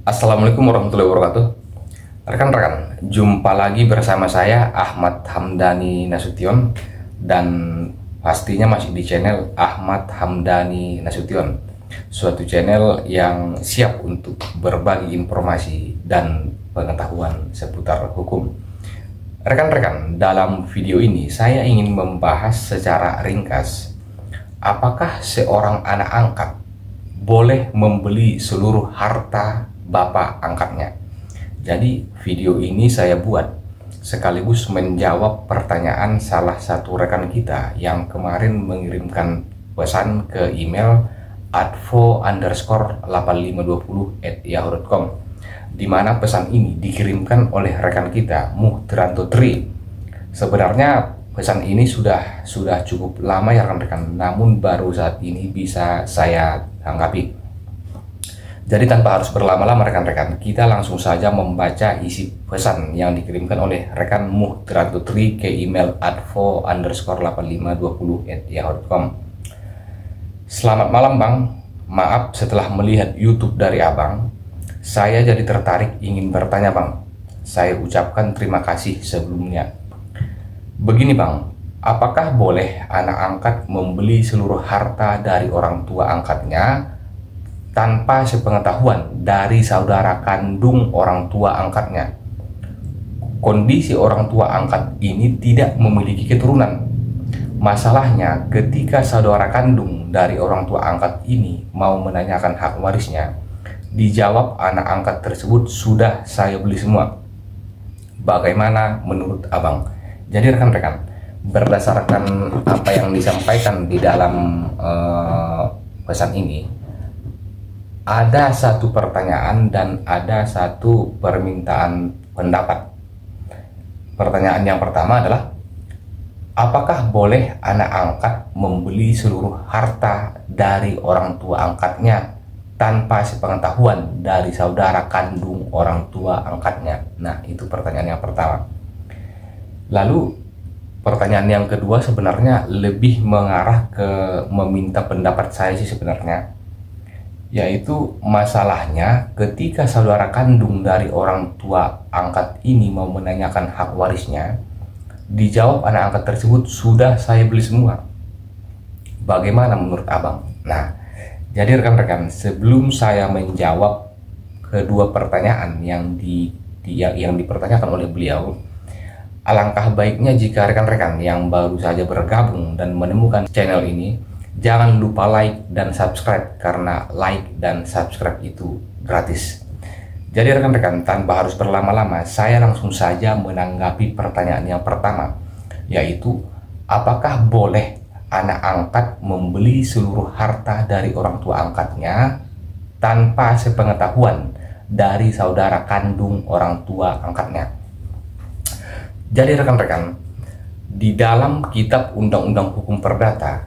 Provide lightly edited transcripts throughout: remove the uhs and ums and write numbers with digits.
Assalamualaikum warahmatullahi wabarakatuh. Rekan-rekan, jumpa lagi bersama saya Ahmad Hamdani Nasution, dan pastinya masih di channel Ahmad Hamdani Nasution, suatu channel yang siap untuk berbagi informasi dan pengetahuan seputar hukum. Rekan-rekan, dalam video ini saya ingin membahas secara ringkas, apakah seorang anak angkat boleh membeli seluruh harta bapak angkatnya. Jadi video ini saya buat sekaligus menjawab pertanyaan salah satu rekan kita yang kemarin mengirimkan pesan ke email advo_8520@yahoo.com, di mana pesan ini dikirimkan oleh rekan kita Muhtiranto Tri. Sebenarnya pesan ini sudah cukup lama ya rekan-rekan, namun baru saat ini bisa saya tanggapi. Jadi tanpa harus berlama-lama rekan-rekan, kita langsung saja membaca isi pesan yang dikirimkan oleh rekan Muhtiranto Tri ke email advo_8520@yahoo.com. Selamat malam Bang, maaf setelah melihat YouTube dari Abang, saya jadi tertarik ingin bertanya Bang. Saya ucapkan terima kasih sebelumnya. Begini Bang, apakah boleh anak angkat membeli seluruh harta dari orang tua angkatnya tanpa sepengetahuan dari saudara kandung orang tua angkatnya? Kondisi orang tua angkat ini tidak memiliki keturunan. Masalahnya ketika saudara kandung dari orang tua angkat ini mau menanyakan hak warisnya, dijawab anak angkat tersebut sudah saya beli semua. Bagaimana menurut Abang? Jadi rekan-rekan, berdasarkan apa yang disampaikan di dalam pesan ini, ada satu pertanyaan dan ada satu permintaan pendapat. Pertanyaan yang pertama adalah, apakah boleh anak angkat membeli seluruh harta dari orang tua angkatnya tanpa sepengetahuan dari saudara kandung orang tua angkatnya? Nah, itu pertanyaan yang pertama. Lalu pertanyaan yang kedua sebenarnya lebih mengarah ke meminta pendapat saya sih sebenarnya, yaitu masalahnya ketika saudara kandung dari orang tua angkat ini mau menanyakan hak warisnya, dijawab anak angkat tersebut sudah saya beli semua. Bagaimana menurut Abang? Nah, jadi rekan-rekan, sebelum saya menjawab kedua pertanyaan yang dipertanyakan oleh beliau, alangkah baiknya jika rekan-rekan yang baru saja bergabung dan menemukan channel ini, jangan lupa like dan subscribe, karena like dan subscribe itu gratis. Jadi rekan-rekan, tanpa harus berlama-lama, saya langsung saja menanggapi pertanyaan yang pertama, yaitu apakah boleh anak angkat membeli seluruh harta dari orang tua angkatnya tanpa sepengetahuan dari saudara kandung orang tua angkatnya. Jadi rekan-rekan, di dalam kitab Undang-Undang Hukum Perdata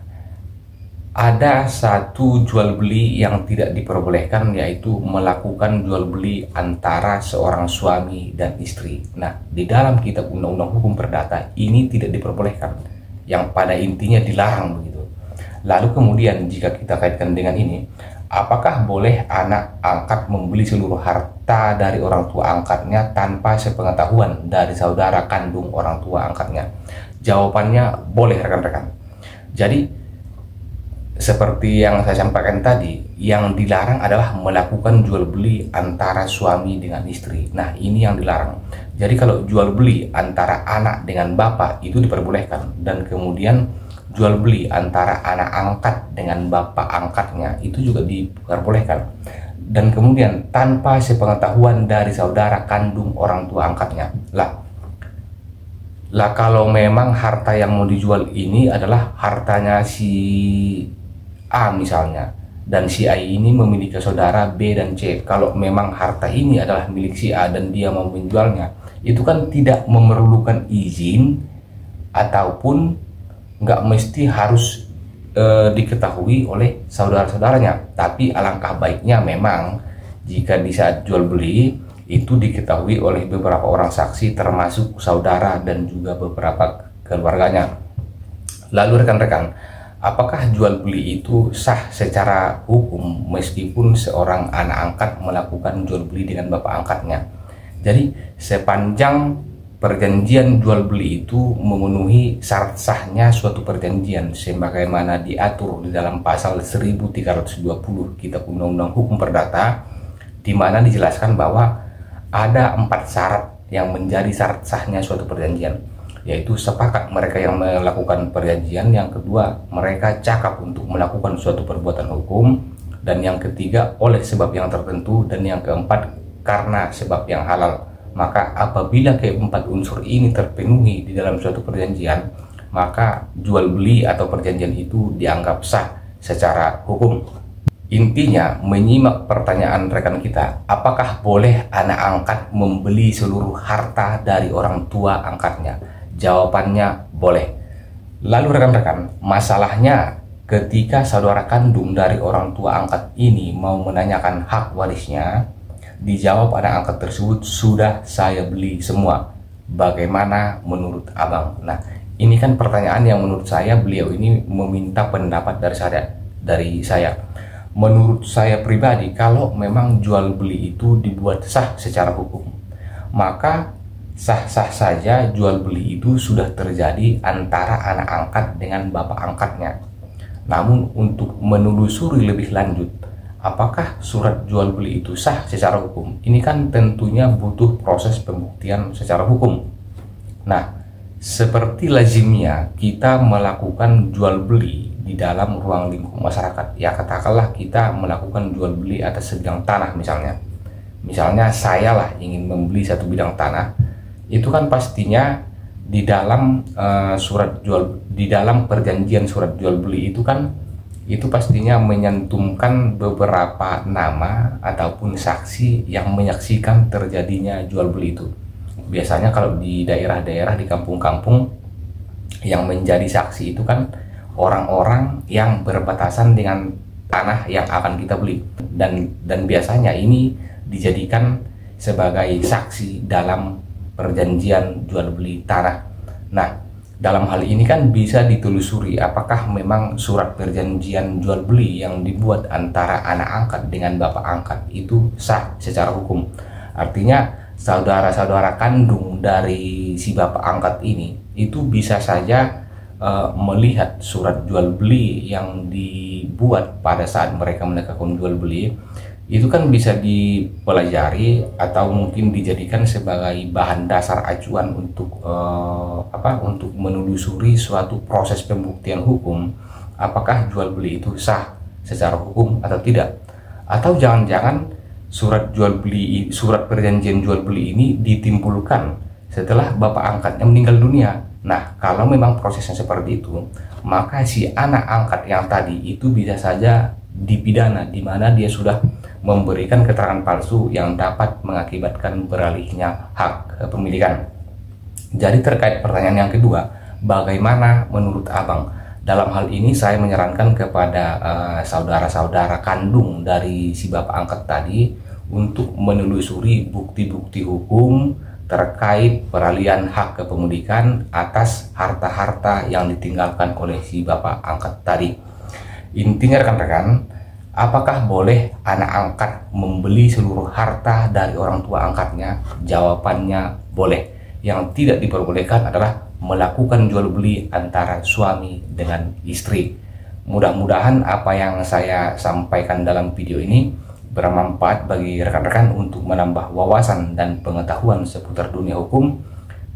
ada satu jual beli yang tidak diperbolehkan, yaitu melakukan jual beli antara seorang suami dan istri. Nah, di dalam kitab Undang-Undang Hukum Perdata ini tidak diperbolehkan, yang pada intinya dilarang begitu. Lalu kemudian jika kita kaitkan dengan ini, apakah boleh anak angkat membeli seluruh harta dari orang tua angkatnya tanpa sepengetahuan dari saudara kandung orang tua angkatnya? Jawabannya boleh rekan-rekan. Jadi seperti yang saya sampaikan tadi, yang dilarang adalah melakukan jual beli antara suami dengan istri. Nah, ini yang dilarang. Jadi kalau jual beli antara anak dengan bapak itu diperbolehkan, dan kemudian jual beli antara anak angkat dengan bapak angkatnya itu juga diperbolehkan, dan kemudian tanpa sepengetahuan dari saudara kandung orang tua angkatnya. Lah kalau memang harta yang mau dijual ini adalah hartanya si A misalnya, dan si A ini memiliki saudara B dan C. Kalau memang harta ini adalah milik si A dan dia mau menjualnya, itu kan tidak memerlukan izin ataupun nggak mesti harus diketahui oleh saudara-saudaranya. Tapi alangkah baiknya memang jika di saat jual beli itu diketahui oleh beberapa orang saksi, termasuk saudara dan juga beberapa keluarganya. Lalu rekan-rekan, apakah jual beli itu sah secara hukum meskipun seorang anak angkat melakukan jual beli dengan bapak angkatnya? Jadi sepanjang perjanjian jual beli itu memenuhi syarat sahnya suatu perjanjian sebagaimana diatur di dalam pasal 1320 Kitab Undang-Undang Hukum Perdata, di mana dijelaskan bahwa ada 4 syarat yang menjadi syarat sahnya suatu perjanjian, yaitu sepakat mereka yang melakukan perjanjian, yang kedua mereka cakap untuk melakukan suatu perbuatan hukum, dan yang ketiga oleh sebab yang tertentu, dan yang keempat karena sebab yang halal. Maka apabila keempat unsur ini terpenuhi di dalam suatu perjanjian, maka jual beli atau perjanjian itu dianggap sah secara hukum. Intinya, menyimak pertanyaan rekan kita, apakah boleh anak angkat membeli seluruh harta dari orang tua angkatnya? Jawabannya boleh. Lalu rekan-rekan, masalahnya ketika saudara kandung dari orang tua angkat ini mau menanyakan hak warisnya, dijawab anak angkat tersebut, sudah saya beli semua. Bagaimana menurut abang? Nah, ini kan pertanyaan yang menurut saya beliau ini meminta pendapat dari saya. Menurut saya pribadi, kalau memang jual beli itu dibuat sah secara hukum, maka sah-sah saja jual beli itu sudah terjadi antara anak angkat dengan bapak angkatnya. Namun untuk menelusuri lebih lanjut, apakah surat jual beli itu sah secara hukum? Ini kan tentunya butuh proses pembuktian secara hukum. Nah, seperti lazimnya kita melakukan jual beli di dalam ruang lingkup masyarakat. Ya, katakanlah kita melakukan jual beli atas sebidang tanah misalnya. Misalnya saya lah ingin membeli satu bidang tanah, itu kan pastinya di dalam di dalam perjanjian surat jual beli itu kan itu pastinya menyantumkan beberapa nama ataupun saksi yang menyaksikan terjadinya jual beli itu. Biasanya kalau di daerah-daerah, di kampung-kampung, yang menjadi saksi itu kan orang-orang yang berbatasan dengan tanah yang akan kita beli, dan biasanya ini dijadikan sebagai saksi dalam perjanjian jual beli tanah. Nah, dalam hal ini kan bisa ditelusuri apakah memang surat perjanjian jual beli yang dibuat antara anak angkat dengan bapak angkat itu sah secara hukum. Artinya saudara-saudara kandung dari si bapak angkat ini itu bisa saja melihat surat jual beli yang dibuat pada saat mereka melakukan jual beli itu kan bisa dipelajari atau mungkin dijadikan sebagai bahan dasar acuan untuk untuk menelusuri suatu proses pembuktian hukum, apakah jual beli itu sah secara hukum atau tidak. Atau jangan-jangan surat perjanjian jual beli ini ditimbulkan setelah bapak angkatnya meninggal dunia. Nah, kalau memang prosesnya seperti itu, maka si anak angkat yang tadi itu bisa saja dipidana, di mana dia sudah memberikan keterangan palsu yang dapat mengakibatkan beralihnya hak kepemilikan. Jadi terkait pertanyaan yang kedua, bagaimana menurut abang? Dalam hal ini saya menyarankan kepada saudara-saudara kandung dari si bapak angkat tadi untuk menelusuri bukti-bukti hukum terkait peralihan hak kepemilikan atas harta-harta yang ditinggalkan oleh si bapak angkat tadi. Intinya rekan-rekan, apakah boleh anak angkat membeli seluruh harta dari orang tua angkatnya? Jawabannya boleh. Yang tidak diperbolehkan adalah melakukan jual beli antara suami dengan istri. Mudah-mudahan apa yang saya sampaikan dalam video ini bermanfaat bagi rekan-rekan untuk menambah wawasan dan pengetahuan seputar dunia hukum.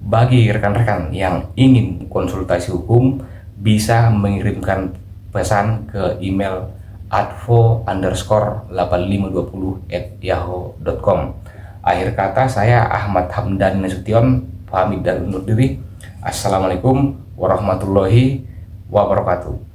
Bagi rekan-rekan yang ingin konsultasi hukum, bisa mengirimkan pesan ke email advo_8520@yahoo.com. Akhir kata, saya Ahmad Hamdan Nasution pamit dan undur diri. Assalamualaikum warahmatullahi wabarakatuh.